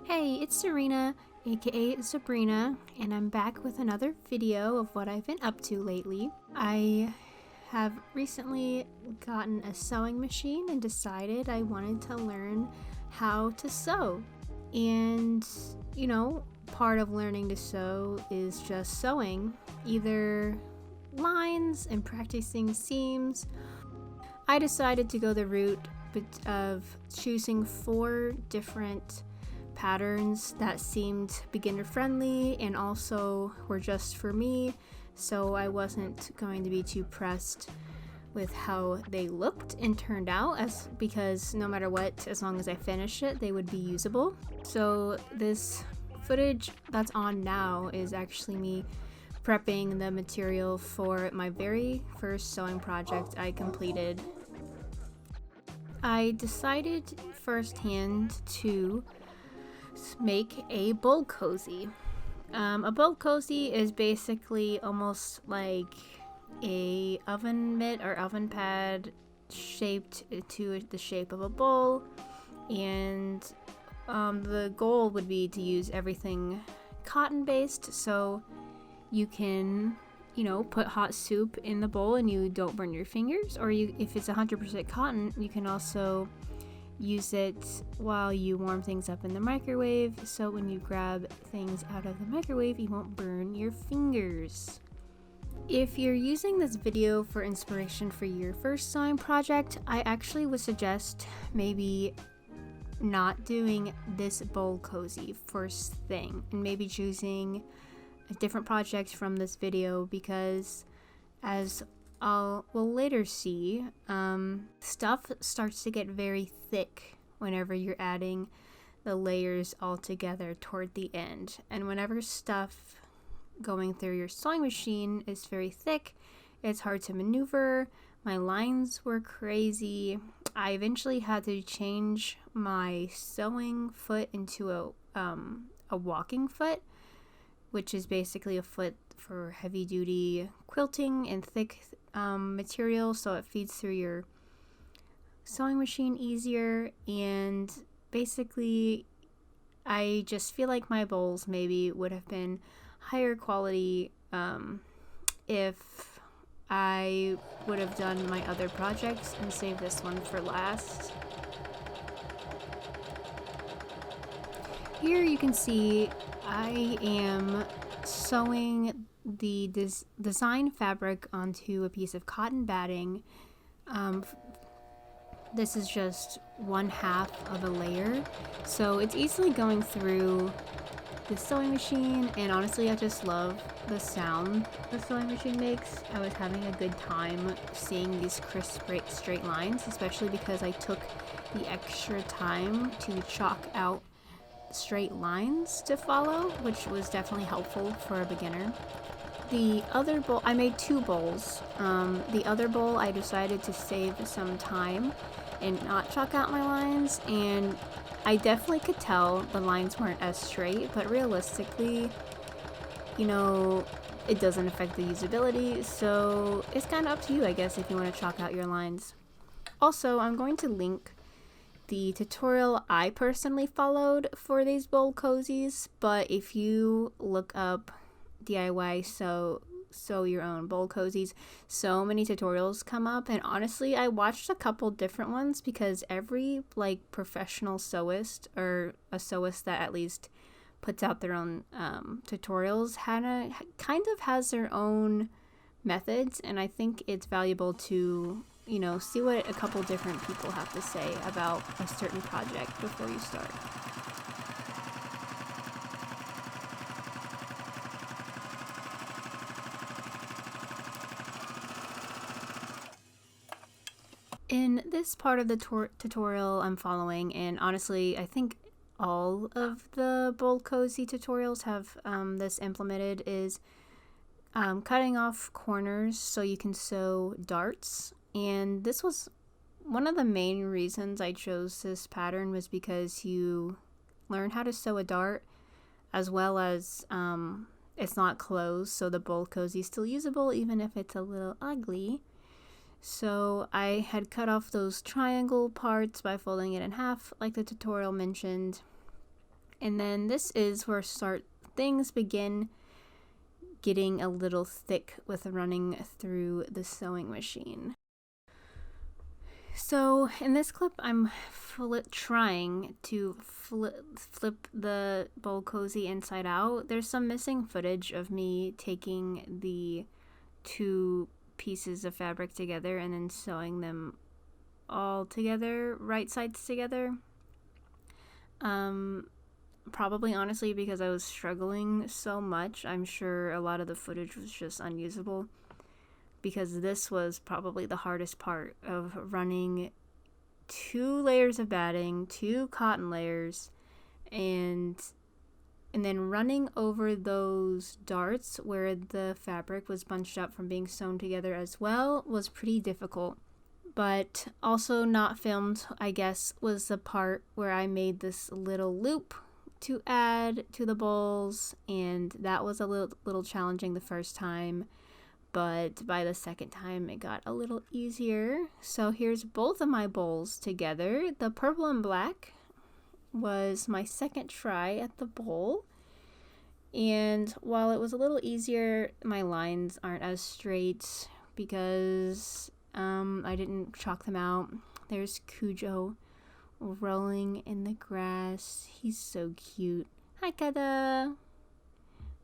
Hey, it's Serena, aka Sabrina, and I'm back with another video of what I've been up to lately. I have recently gotten a sewing machine and decided I wanted to learn how to sew. And, part of learning to sew is just sewing, either lines and practicing seams. I decided to go the route of choosing 4 different patterns that seemed beginner friendly and also were just for me, so I wasn't going to be too pressed with how they looked and turned out, because no matter what, as long as I finished it, they would be usable. So this footage that's on now is actually me prepping the material for my very first sewing project I completed. I decided firsthand to make a bowl cozy. A bowl cozy is basically almost like a oven mitt or oven pad shaped to the shape of a bowl, and the goal would be to use everything cotton based, so you can put hot soup in the bowl and you don't burn your fingers, or if it's 100% cotton, you can also use it while you warm things up in the microwave, so when you grab things out of the microwave, you won't burn your fingers. If you're using this video for inspiration for your first sewing project, I actually would suggest maybe not doing this bowl cozy first thing, and maybe choosing a different project from this video, because as we'll later see, stuff starts to get very thick whenever you're adding the layers all together toward the end. And whenever stuff going through your sewing machine is very thick, it's hard to maneuver. My lines were crazy. I eventually had to change my sewing foot into a walking foot, which is basically a foot for heavy duty quilting and thick material, so it feeds through your sewing machine easier. And basically, I just feel like my bowls maybe would have been higher quality if I would have done my other projects and saved this one for last. Here you can see I am sewing the design fabric onto a piece of cotton batting. This is just 1/2 of a layer, so it's easily going through the sewing machine, and honestly I just love the sound the sewing machine makes. I was having a good time seeing these crisp straight lines, especially because I took the extra time to chalk out straight lines to follow, which was definitely helpful for a beginner. The other bowl, I made 2 bowls. The other bowl I decided to save some time and not chalk out my lines, and I definitely could tell the lines weren't as straight, but realistically, it doesn't affect the usability, so it's kind of up to you, I guess, if you want to chalk out your lines. Also, I'm going to link the tutorial I personally followed for these bowl cozies, but if you look up DIY sew your own bowl cozies, so many tutorials come up, and honestly I watched a couple different ones because every professional sewist, or a sewist that at least puts out their own tutorials, kind of has their own methods, and I think it's valuable to see what a couple different people have to say about a certain project before you start. In this part of the tutorial I'm following, and honestly I think all of the bowl cozy tutorials have this implemented, is cutting off corners so you can sew darts. And this was one of the main reasons I chose this pattern, was because you learn how to sew a dart, as well as it's not closed, so the bowl cozy is still usable even if it's a little ugly. So I had cut off those triangle parts by folding it in half, like the tutorial mentioned, And then this is where things begin getting a little thick with running through the sewing machine. So in this clip, I'm trying to flip the bowl cozy inside out. There's some missing footage of me taking the two pieces of fabric together and then sewing them all together, right sides together. Probably honestly because I was struggling so much. I'm sure a lot of the footage was just unusable, because this was probably the hardest part of running 2 layers of batting, 2 cotton layers, and then running over those darts where the fabric was bunched up from being sewn together as well was pretty difficult. But also not filmed, I guess, was the part where I made this little loop to add to the bowls, and that was a little challenging the first time, but by the second time it got a little easier. So here's both of my bowls together. The purple and black was my second try at the bowl, and while it was a little easier, my lines aren't as straight because I didn't chalk them out. There's Cujo rolling in the grass. He's so cute. Hi, Kada.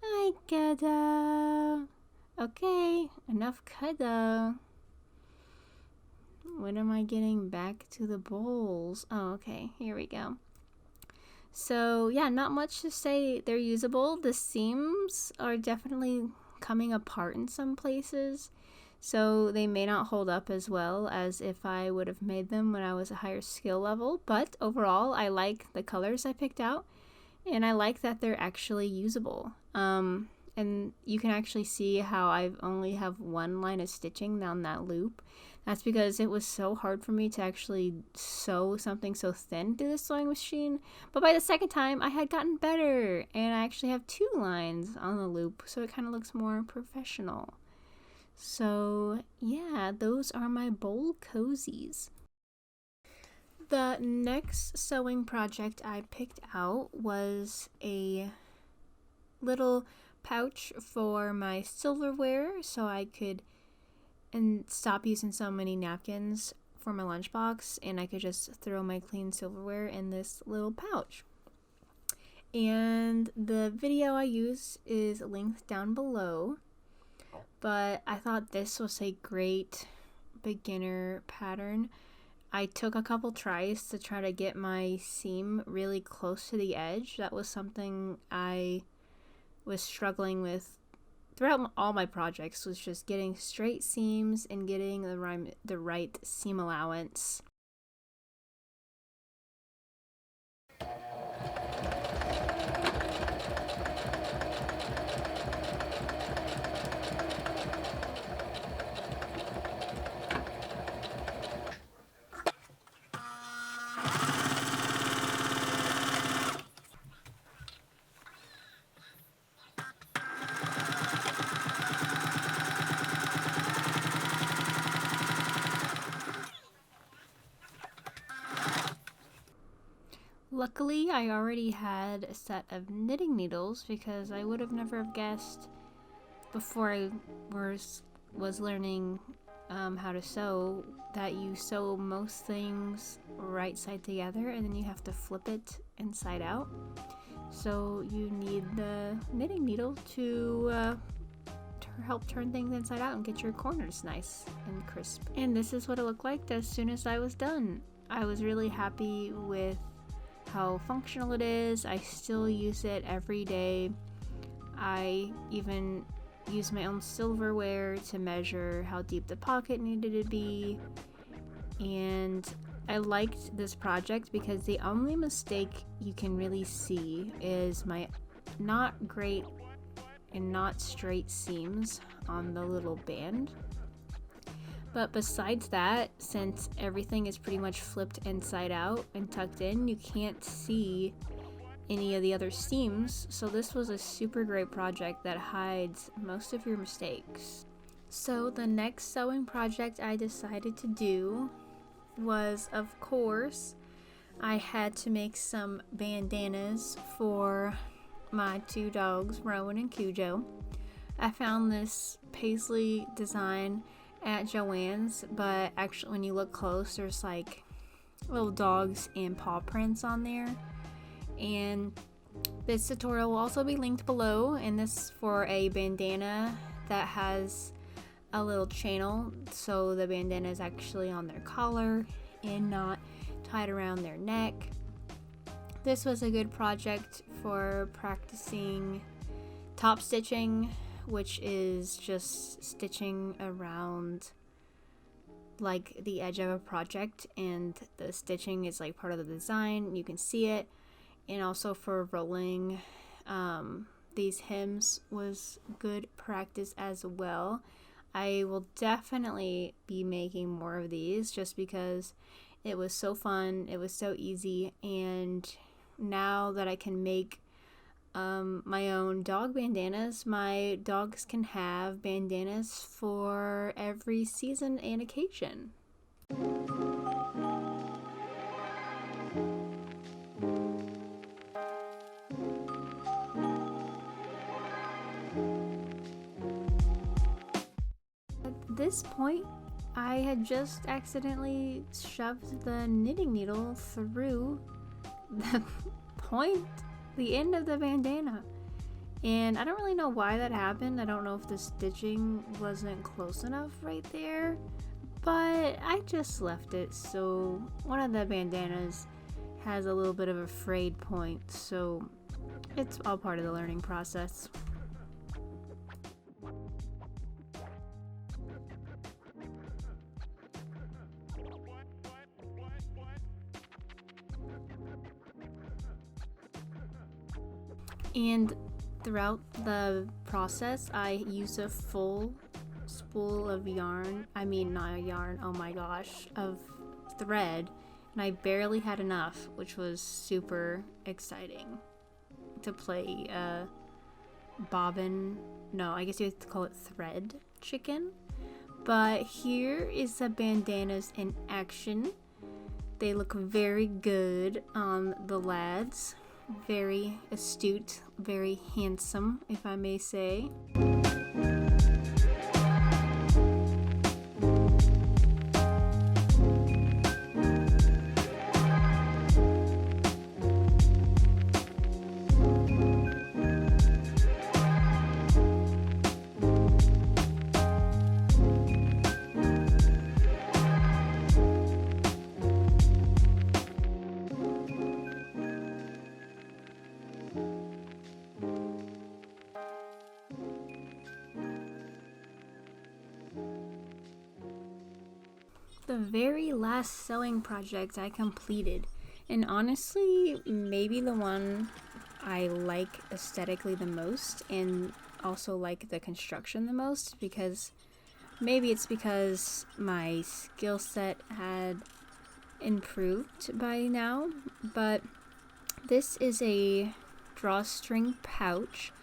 Hi, Kada. Okay, enough Kada. When am I getting back to the bowls? Oh, okay, here we go. So yeah, not much to say. They're usable. The seams are definitely coming apart in some places, so they may not hold up as well as if I would have made them when I was a higher skill level, but overall I like the colors I picked out, and I like that they're actually usable. And you can actually see how I only have one line of stitching down that loop. That's because it was so hard for me to actually sew something so thin to the sewing machine. But by the second time, I had gotten better, and I actually have 2 lines on the loop, so it kind of looks more professional. So yeah, those are my bowl cozies. The next sewing project I picked out was a little pouch for my silverware, so I could stop using so many napkins for my lunchbox, and I could just throw my clean silverware in this little pouch. And the video I use is linked down below, but I thought this was a great beginner pattern. I took a couple tries to try to get my seam really close to the edge. That was something I was struggling with throughout all my projects, was just getting straight seams and getting the right seam allowance. Luckily, I already had a set of knitting needles, because I would have never have guessed before I was learning how to sew that you sew most things right side together and then you have to flip it inside out. So you need the knitting needle to help turn things inside out and get your corners nice and crisp. And this is what it looked like as soon as I was done. I was really happy with how functional it is. I still use it every day. I even use my own silverware to measure how deep the pocket needed to be. And I liked this project because the only mistake you can really see is my not great and not straight seams on the little band. But besides that, since everything is pretty much flipped inside out and tucked in, you can't see any of the other seams. So this was a super great project that hides most of your mistakes. So the next sewing project I decided to do was, of course, I had to make some bandanas for my two dogs, Rowan and Cujo. I found this paisley design at Joann's, but actually when you look close, there's like little dogs and paw prints on there. And this tutorial will also be linked below, and this is for a bandana that has a little channel, so the bandana is actually on their collar and not tied around their neck. This was a good project for practicing top stitching, which is just stitching around like the edge of a project, and the stitching is like part of the design. You can see it. And also for rolling these hems was good practice as well. I will definitely be making more of these just because it was so fun, it was so easy, and now that I can make my own dog bandanas, my dogs can have bandanas for every season and occasion. At this point, I had just accidentally shoved the knitting needle through the end of the bandana. And I don't really know why that happened. I don't know if the stitching wasn't close enough right there, but I just left it. So one of the bandanas has a little bit of a frayed point, so it's all part of the learning process. And throughout the process, I use a full spool of yarn, oh my gosh, of thread, and I barely had enough, which was super exciting to play bobbin, no, I guess you have to call it thread chicken. But here is the bandanas in action. They look very good on the lads. Very astute, very handsome, if I may say. The very last sewing project I completed, and honestly maybe the one I like aesthetically the most, and also like the construction the most, because maybe it's because my skill set had improved by now, but this is a drawstring pouch.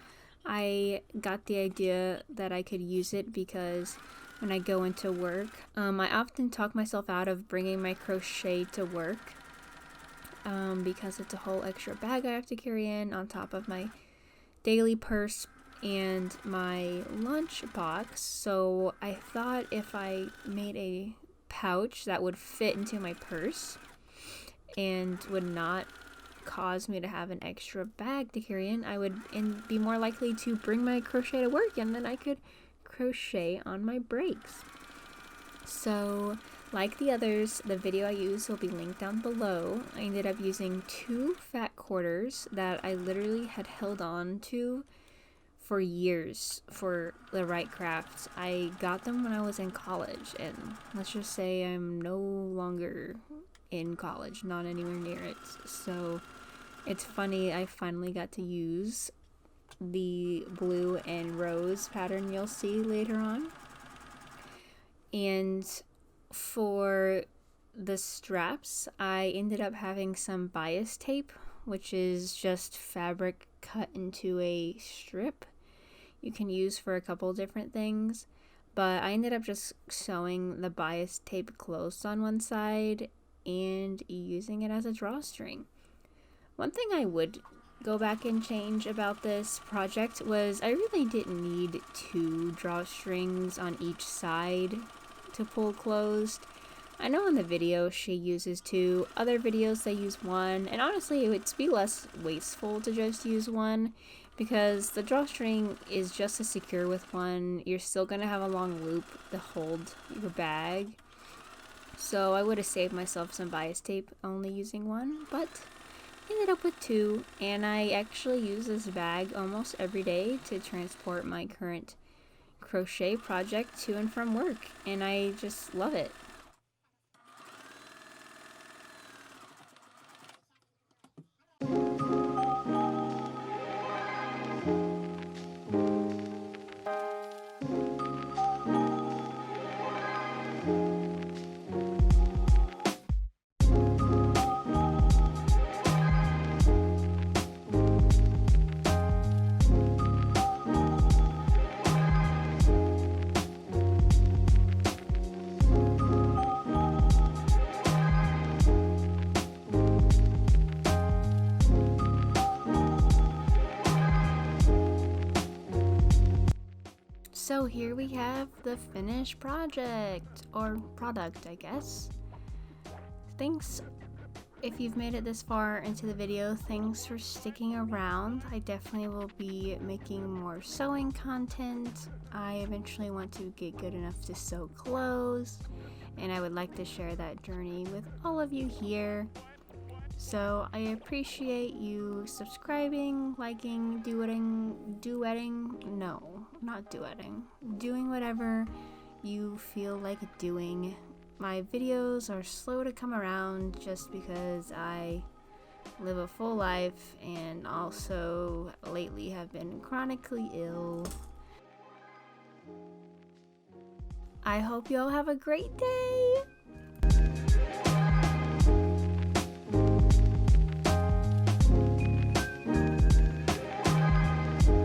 I got the idea that I could use it because when I go into work, I often talk myself out of bringing my crochet to work because it's a whole extra bag I have to carry in on top of my daily purse and my lunch box. So I thought if I made a pouch that would fit into my purse and would not cause me to have an extra bag to carry in, I would be more likely to bring my crochet to work, and then I could crochet on my breaks. So like the others, the video I used will be linked down below. I ended up using 2 fat quarters that I literally had held on to for years for the right crafts. I got them when I was in college, and let's just say I'm no longer in college, not anywhere near it. So it's funny, I finally got to use the blue and rose pattern you'll see later on. And for the straps, I ended up having some bias tape, which is just fabric cut into a strip you can use for a couple different things, but I ended up just sewing the bias tape closed on one side and using it as a drawstring. One thing I would go back and change about this project was I really didn't need 2 drawstrings on each side to pull closed. I know in the video she uses 2, other videos they use 1, and honestly it would be less wasteful to just use 1 because the drawstring is just as secure with 1. You're still going to have a long loop to hold your bag. So I would have saved myself some bias tape only using 1, but ended up with 2, and I actually use this bag almost every day to transport my current crochet project to and from work, and I just love it. So here we have the finished project, or product, I guess. Thanks if you've made it this far into the video. Thanks for sticking around. I definitely will be making more sewing content. I eventually want to get good enough to sew clothes, and I would like to share that journey with all of you here. So I appreciate you subscribing, liking, doing whatever you feel like doing. My videos are slow to come around just because I live a full life and also lately have been chronically ill. I hope you all have a great day.